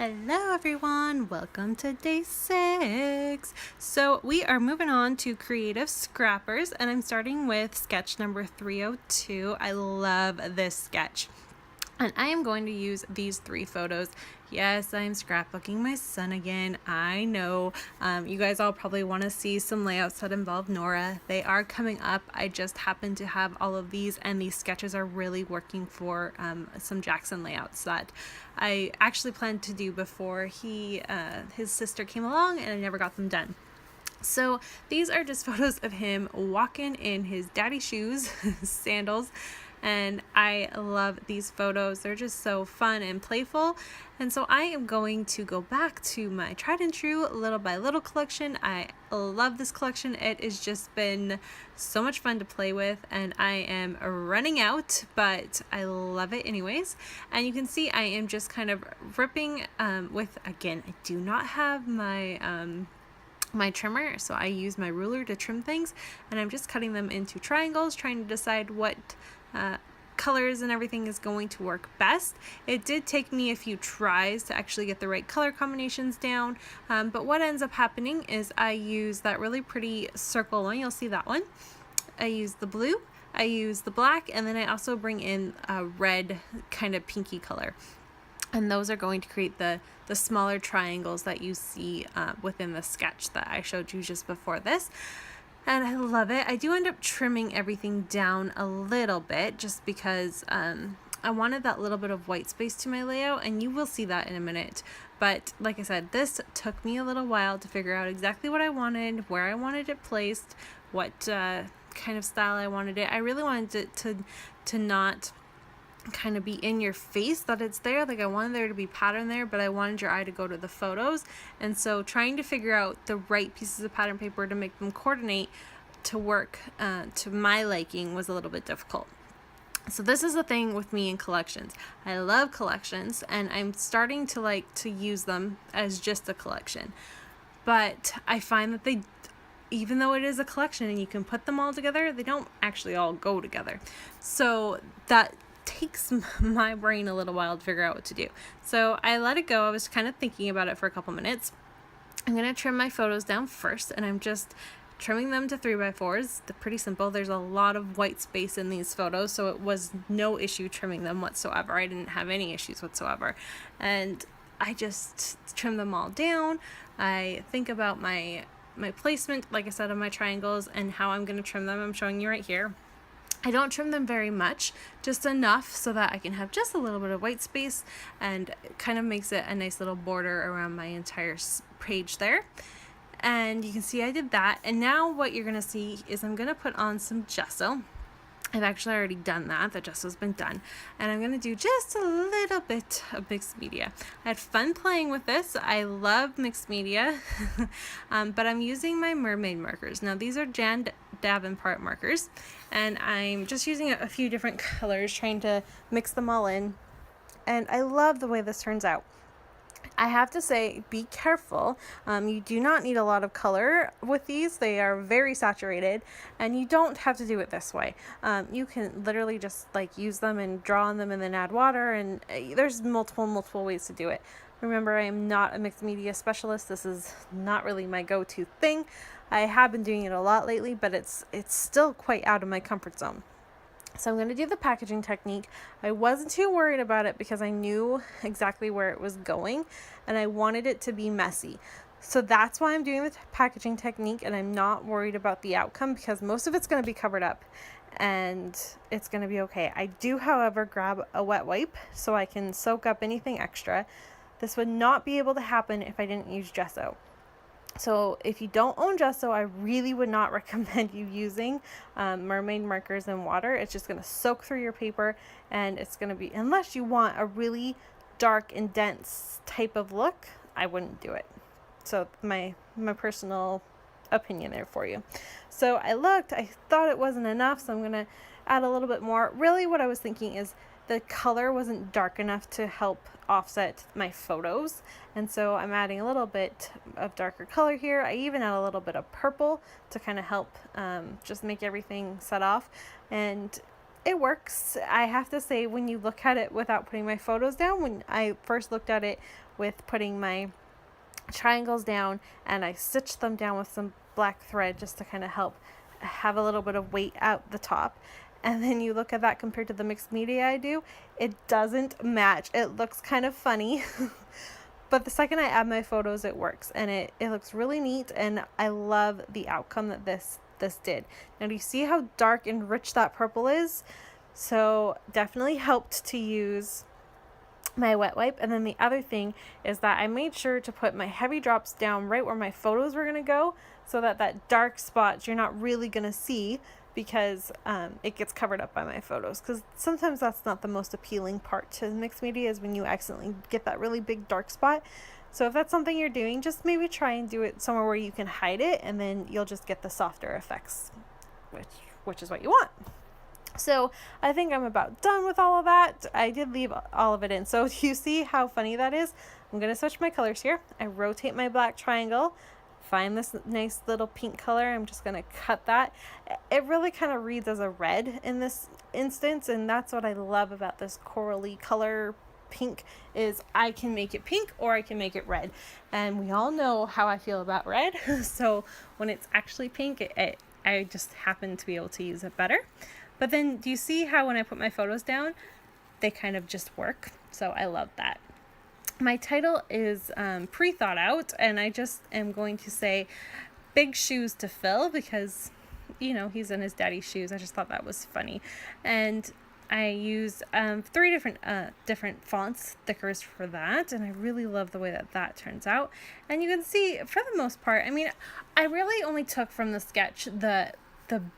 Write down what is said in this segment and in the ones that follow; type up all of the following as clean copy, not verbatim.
Hello everyone, welcome to day 6. So we are moving on to creative scrappers and I'm starting with sketch number 302. I love this sketch. And I am going to use these 3 photos. Yes, I'm scrapbooking my son again. I know you guys all probably want to see some layouts that involve Nora. They are coming up. I just happen to have all of these, and these sketches are really working for some Jackson layouts that I actually planned to do before his sister came along, and I never got them done. So these are just photos of him walking in his daddy shoes, sandals, and I love these photos. They're just so fun and playful. And so I am going to go back to my tried and true little by little collection. I love this collection. It has just been so much fun to play with, and I am running out, but I love it anyways. And you can see I am just kind of ripping again, I do not have my trimmer, so I use my ruler to trim things, and I'm just cutting them into triangles, trying to decide what colors and everything is going to work best. It did take me a few tries to actually get the right color combinations down, but what ends up happening is I use that really pretty circle one. You'll see that one. I use the blue, I use the black, and then I also bring in a red kind of pinky color. And those are going to create the smaller triangles that you see within the sketch that I showed you just before this. And I love it. I do end up trimming everything down a little bit just because I wanted that little bit of white space to my layout, and you will see that in a minute. But like I said, this took me a little while to figure out exactly what I wanted, where I wanted it placed, what kind of style I wanted it. I really wanted it to not kind of be in your face that it's there. Like, I wanted there to be pattern there, but I wanted your eye to go to the photos. And so trying to figure out the right pieces of pattern paper to make them coordinate to work to my liking was a little bit difficult. So this is the thing with me in collections. I love collections, and I'm starting to like to use them as just a collection. But I find that even though it is a collection and you can put them all together, they don't actually all go together. So that takes my brain a little while to figure out what to do. So I let it go. I was kind of thinking about it for a couple minutes. I'm going to trim my photos down first, and I'm just trimming them to 3x4s. They're pretty simple. There's a lot of white space in these photos, so it was no issue trimming them whatsoever. I didn't have any issues whatsoever. And I just trim them all down. I think about my placement, like I said, of my triangles and how I'm going to trim them. I'm showing you right here. I don't trim them very much, just enough so that I can have just a little bit of white space, and it kind of makes it a nice little border around my entire page there. And you can see I did that, and now what you're going to see is I'm going to put on some gesso. I've actually already done that. The gesso's been done. And I'm going to do just a little bit of mixed media. I had fun playing with this. I love mixed media. But I'm using my mermaid markers. Now, these are Jan Davenport markers. And I'm just using a few different colors, trying to mix them all in. And I love the way this turns out. I have to say, be careful. You do not need a lot of color with these. They are very saturated, and you don't have to do it this way. You can literally just like use them and draw on them and then add water, and there's multiple ways to do it. Remember, I am not a mixed media specialist. This is not really my go-to thing. I have been doing it a lot lately, but it's still quite out of my comfort zone. So I'm going to do the packaging technique. I wasn't too worried about it because I knew exactly where it was going, and I wanted it to be messy. So that's why I'm doing the packaging technique, and I'm not worried about the outcome because most of it's going to be covered up and it's going to be okay. I do, however, grab a wet wipe so I can soak up anything extra. This would not be able to happen if I didn't use gesso. So if you don't own gesso, I really would not recommend you using mermaid markers and water. It's just going to soak through your paper, and it's going to be, unless you want a really dark and dense type of look, I wouldn't do it. So my personal opinion there for you. So I thought it wasn't enough, so I'm going to add a little bit more. Really what I was thinking is the color wasn't dark enough to help offset my photos, and so I'm adding a little bit of darker color here. I even add a little bit of purple to kind of help just make everything set off, and it works. I have to say, when you look at it without putting my photos down, when I first looked at it with putting my triangles down and I stitched them down with some black thread just to kind of help have a little bit of weight out the top, and then you look at that compared to the mixed media I do, it doesn't match. It looks kind of funny. But the second I add my photos, it works, and it looks really neat, and I love the outcome that this did. Now, do you see how dark and rich that purple is? So definitely helped to use my wet wipe. And then the other thing is that I made sure to put my heavy drops down right where my photos were going to go, so that dark spot you're not really going to see, because it gets covered up by my photos, because sometimes that's not the most appealing part to mixed media, is when you accidentally get that really big dark spot. So if that's something you're doing, just maybe try and do it somewhere where you can hide it, and then you'll just get the softer effects, which is what you want. So I think I'm about done with all of that. I did leave all of it in. So do you see how funny that is? I'm going to switch my colors here. I rotate my black triangle, find this nice little pink color. I'm just going to cut that. It really kind of reads as a red in this instance, and that's what I love about this corally color pink, is I can make it pink or I can make it red, and we all know how I feel about red. So when it's actually pink, I just happen to be able to use it better. But then do you see how when I put my photos down, they kind of just work? So I love that. My title is pre-thought out, and I just am going to say big shoes to fill, because, you know, he's in his daddy's shoes. I just thought that was funny. And I used 3 different fonts, thickers for that, and I really love the way that turns out. And you can see, for the most part, I mean, I really only took from the sketch the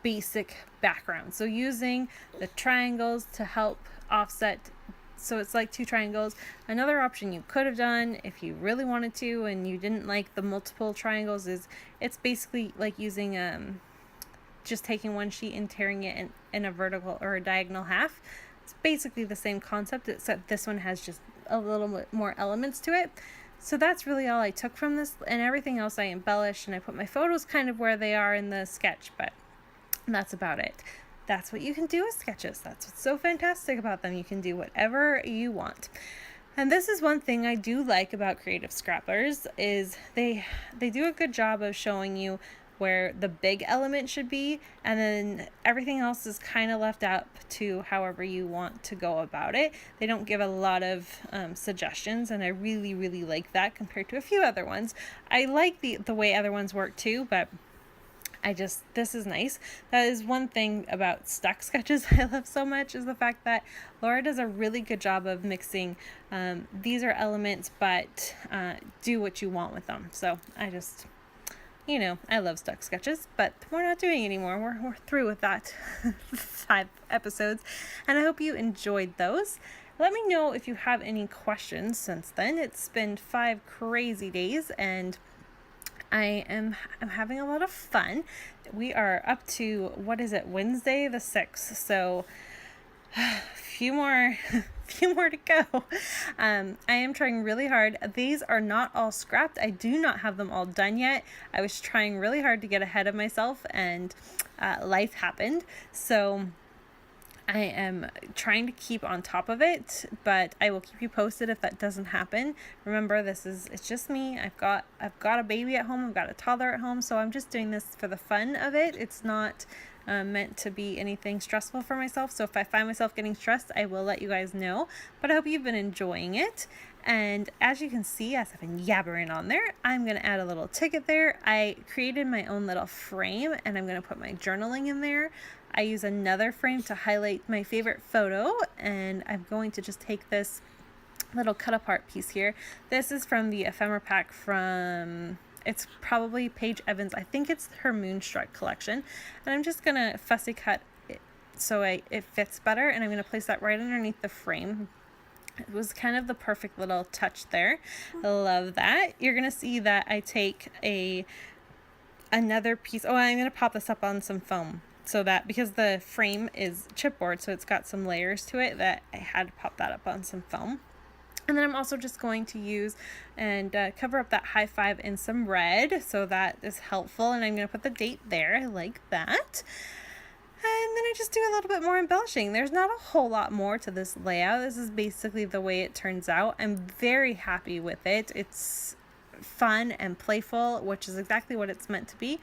basic background. So using the triangles to help offset, so it's like 2 triangles. Another option you could have done if you really wanted to and you didn't like the multiple triangles is, it's basically like using just taking one sheet and tearing it in a vertical or a diagonal half. It's basically the same concept, except this one has just a little bit more elements to it. So that's really all I took from this, and everything else I embellished, and I put my photos kind of where they are in the sketch, but that's about it. That's what you can do with sketches. That's what's so fantastic about them. You can do whatever you want. And this is one thing I do like about Creative Scrappers, is they do a good job of showing you where the big element should be, and then everything else is kind of left up to however you want to go about it. They don't give a lot of suggestions, and I really, really like that compared to a few other ones. I like the way other ones work too, but this is nice. That is one thing about stuck sketches I love so much, is the fact that Laura does a really good job of mixing. These are elements, but do what you want with them. So I just, I love stuck sketches, but we're not doing anymore. We're through with that 5 episodes, and I hope you enjoyed those. Let me know if you have any questions since then. It's been 5 crazy days, and I'm having a lot of fun. We are up to, Wednesday the 6th. So a few more to go. I am trying really hard. These are not all scrapped. I do not have them all done yet. I was trying really hard to get ahead of myself, and life happened. So I am trying to keep on top of it, but I will keep you posted if that doesn't happen. Remember, it's just me. I've got a baby at home. I've got a toddler at home, so I'm just doing this for the fun of it. It's not meant to be anything stressful for myself. So if I find myself getting stressed, I will let you guys know. But I hope you've been enjoying it. And as you can see, as I've been yabbering on there, I'm going to add a little ticket there. I created my own little frame, and I'm going to put my journaling in there. I use another frame to highlight my favorite photo, and I'm going to just take this little cut apart piece here. This is from the ephemera pack from, it's probably Paige Evans. I think it's her Moonstruck collection. And I'm just going to fussy cut it so it fits better, and I'm going to place that right underneath the frame. It was kind of the perfect little touch there. I love that. You're going to see that I take another piece. Oh, I'm going to pop this up on some foam. So that, because the frame is chipboard, so it's got some layers to it, that I had to pop that up on some foam. And then I'm also just going to use and cover up that high 5 in some red, so that is helpful. And I'm going to put the date there. I like that. And then I just do a little bit more embellishing. There's not a whole lot more to this layout. This is basically the way it turns out. I'm very happy with it. It's fun and playful, which is exactly what it's meant to be.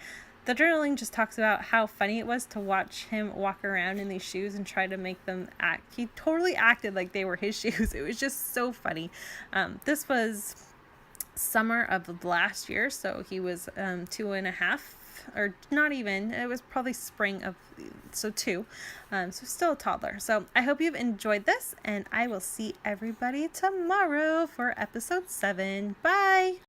The journaling just talks about how funny it was to watch him walk around in these shoes and try to make them act. He totally acted like they were his shoes. It was just so funny. This was summer of last year, so he was 2.5, or not even, it was probably spring of, so 2, so still a toddler. So I hope you've enjoyed this, and I will see everybody tomorrow for episode 7. Bye.